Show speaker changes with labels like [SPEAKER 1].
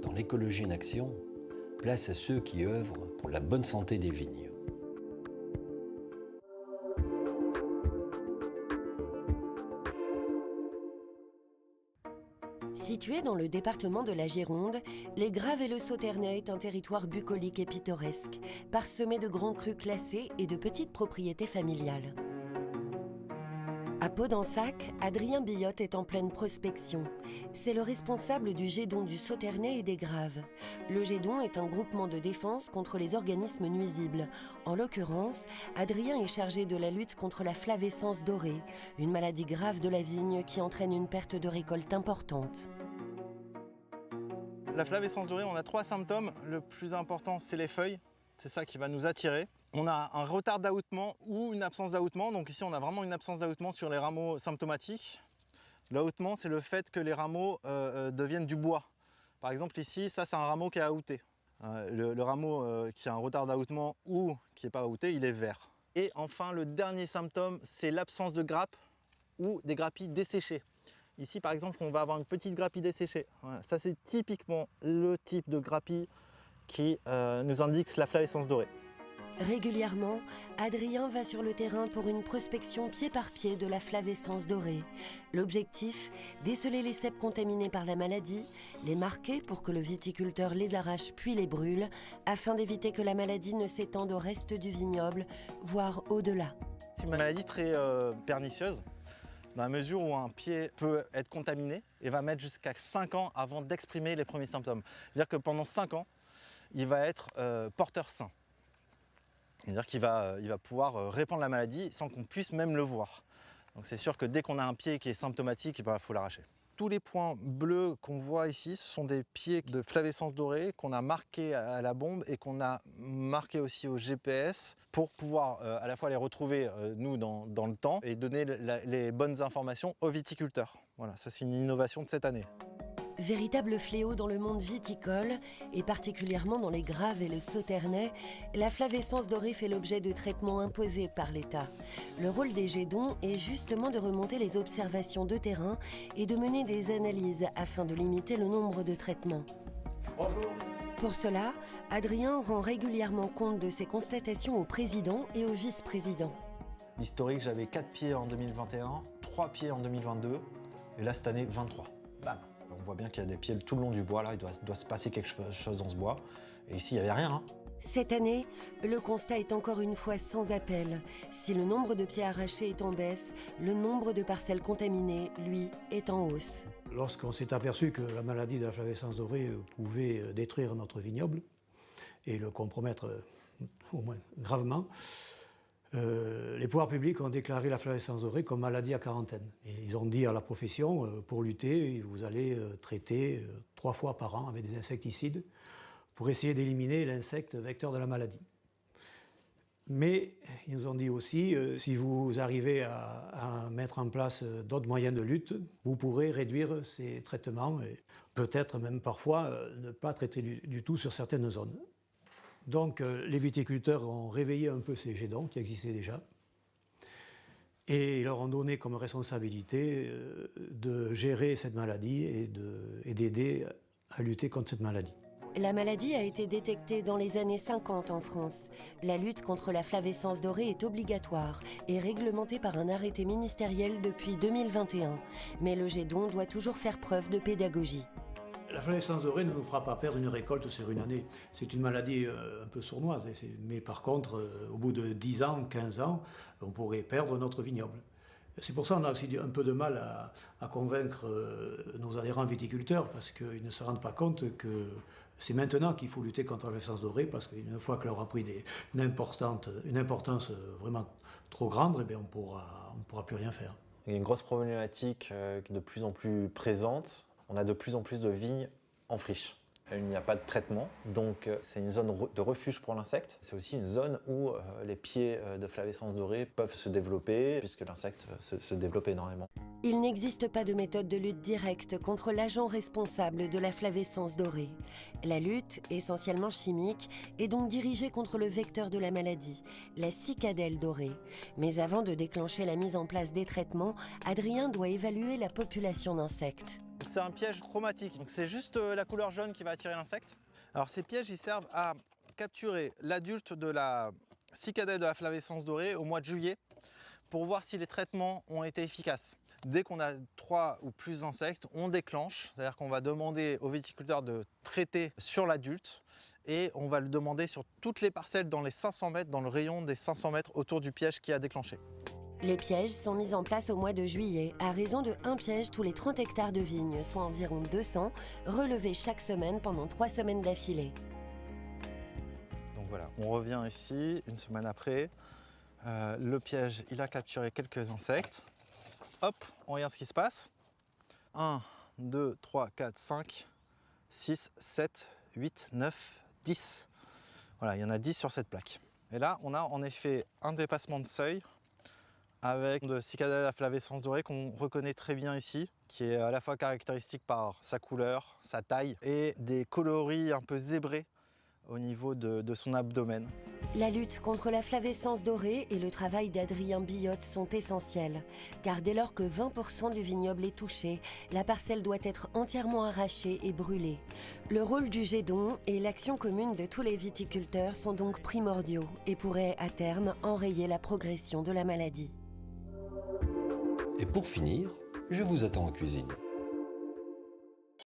[SPEAKER 1] Dans l'écologie en action, place à ceux qui œuvrent pour la bonne santé des vignes.
[SPEAKER 2] Situé dans le département de la Gironde, les Graves et le Sauternais est un territoire bucolique et pittoresque, parsemé de grands crus classés et de petites propriétés familiales. À Pau-d'Ensac, Adrien Billotte est en pleine prospection. C'est le responsable du Gédon du Sauternais et des Graves. Le Gédon est un groupement de défense contre les organismes nuisibles. En l'occurrence, Adrien est chargé de la lutte contre la flavescence dorée, une maladie grave de la vigne qui entraîne une perte de récolte importante.
[SPEAKER 3] La flavescence dorée, on a 3 symptômes. Le plus important, c'est les feuilles. C'est ça qui va nous attirer. On a un retard d'ahoutement ou une absence d'ahoutement. Donc ici, on a vraiment une absence d'ahoutement sur les rameaux symptomatiques. L'ahoutement, c'est le fait que les rameaux deviennent du bois. Par exemple, ici, ça, c'est un rameau qui est ahouté. Le rameau qui a un retard d'ahoutement ou qui n'est pas ahouté, il est vert. Et enfin, le dernier symptôme, c'est l'absence de grappes ou des grappilles desséchées. Ici, par exemple, on va avoir une petite grappille desséchée. Voilà, ça, c'est typiquement le type de grappille qui nous indique la flavescence dorée.
[SPEAKER 2] Régulièrement, Adrien va sur le terrain pour une prospection pied par pied de la flavescence dorée. L'objectif, déceler les ceps contaminés par la maladie, les marquer pour que le viticulteur les arrache puis les brûle, afin d'éviter que la maladie ne s'étende au reste du vignoble, voire au-delà.
[SPEAKER 3] C'est une maladie très pernicieuse, dans la mesure où un pied peut être contaminé et va mettre jusqu'à 5 ans avant d'exprimer les premiers symptômes. C'est-à-dire que pendant 5 ans, il va être porteur sain. C'est-à-dire qu'il va pouvoir répandre la maladie sans qu'on puisse même le voir. Donc c'est sûr que dès qu'on a un pied qui est symptomatique, il faut l'arracher. Tous les points bleus qu'on voit ici, ce sont des pieds de flavescence dorée qu'on a marqués à la bombe et qu'on a marqués aussi au GPS pour pouvoir à la fois les retrouver nous dans le temps et donner les bonnes informations aux viticulteurs. Voilà, ça c'est une innovation de cette année.
[SPEAKER 2] Véritable fléau dans le monde viticole, et particulièrement dans les Graves et le Sauternais, la flavescence dorée fait l'objet de traitements imposés par l'État. Le rôle des Gédons est justement de remonter les observations de terrain et de mener des analyses afin de limiter le nombre de traitements.
[SPEAKER 3] Bonjour.
[SPEAKER 2] Pour cela, Adrien rend régulièrement compte de ses constatations au président et au vice-président.
[SPEAKER 4] L'historique, j'avais 4 pieds en 2021, 3 pieds en 2022, et là cette année 23. Bam. On voit bien qu'il y a des pieds tout le long du bois, là, il doit se passer quelque chose dans ce bois. Et ici, il n'y avait rien. Hein.
[SPEAKER 2] Cette année, le constat est encore une fois sans appel. Si le nombre de pieds arrachés est en baisse, le nombre de parcelles contaminées, lui, est en hausse.
[SPEAKER 5] Lorsqu'on s'est aperçu que la maladie de la flavescence dorée pouvait détruire notre vignoble et le compromettre au moins gravement, les pouvoirs publics ont déclaré la flavescence dorée comme maladie à quarantaine. Et ils ont dit à la profession, pour lutter, vous allez traiter 3 fois par an avec des insecticides pour essayer d'éliminer l'insecte vecteur de la maladie. Mais ils nous ont dit aussi, si vous arrivez à mettre en place d'autres moyens de lutte, vous pourrez réduire ces traitements et peut-être même parfois ne pas traiter du tout sur certaines zones. Donc les viticulteurs ont réveillé un peu ces Gédons qui existaient déjà et ils leur ont donné comme responsabilité de gérer cette maladie et d'aider à lutter contre cette maladie.
[SPEAKER 2] La maladie a été détectée dans les années 50 en France. La lutte contre la flavescence dorée est obligatoire et réglementée par un arrêté ministériel depuis 2021. Mais le Gédon doit toujours faire preuve de pédagogie.
[SPEAKER 5] La flavescence dorée ne nous fera pas perdre une récolte sur une année. C'est une maladie un peu sournoise, mais par contre, au bout de 10 ans, 15 ans, on pourrait perdre notre vignoble. C'est pour ça qu'on a aussi un peu de mal à convaincre nos adhérents viticulteurs, parce qu'ils ne se rendent pas compte que c'est maintenant qu'il faut lutter contre la flavescence dorée, parce qu'une fois qu'elle aura pris une importance vraiment trop grande, eh bien, on pourra plus rien faire.
[SPEAKER 4] Il y a une grosse problématique de plus en plus présente. On a de plus en plus de vignes en friche. Il n'y a pas de traitement, donc c'est une zone de refuge pour l'insecte. C'est aussi une zone où les pieds de flavescence dorée peuvent se développer, puisque l'insecte se développe énormément.
[SPEAKER 2] Il n'existe pas de méthode de lutte directe contre l'agent responsable de la flavescence dorée. La lutte, essentiellement chimique, est donc dirigée contre le vecteur de la maladie, la cicadelle dorée. Mais avant de déclencher la mise en place des traitements, Adrien doit évaluer la population d'insectes.
[SPEAKER 3] C'est un piège chromatique, donc c'est juste la couleur jaune qui va attirer l'insecte. Alors ces pièges, ils servent à capturer l'adulte de la cicadelle de la flavescence dorée au mois de juillet pour voir si les traitements ont été efficaces. Dès qu'on a 3 ou plus d'insectes, on déclenche, c'est-à-dire qu'on va demander au viticulteur de traiter sur l'adulte et on va le demander sur toutes les parcelles dans les 500 mètres, dans le rayon des 500 mètres autour du piège qui a déclenché.
[SPEAKER 2] Les pièges sont mis en place au mois de juillet, à raison de 1 piège tous les 30 hectares de vignes, soit environ 200, relevés chaque semaine pendant 3 semaines d'affilée.
[SPEAKER 3] Donc voilà, on revient ici, une semaine après. Le piège, il a capturé quelques insectes. Hop, on regarde ce qui se passe. 1, 2, 3, 4, 5, 6, 7, 8, 9, 10. Voilà, il y en a 10 sur cette plaque. Et là, on a en effet un dépassement de seuil avec de Cicadelle à flavescence dorée qu'on reconnaît très bien ici, qui est à la fois caractéristique par sa couleur, sa taille et des coloris un peu zébrés au niveau de son abdomen.
[SPEAKER 2] La lutte contre la flavescence dorée et le travail d'Adrien Billotte sont essentiels, car dès lors que 20% du vignoble est touché, la parcelle doit être entièrement arrachée et brûlée. Le rôle du Gédon et l'action commune de tous les viticulteurs sont donc primordiaux et pourraient à terme enrayer la progression de la maladie.
[SPEAKER 1] Et pour finir, je vous attends en cuisine.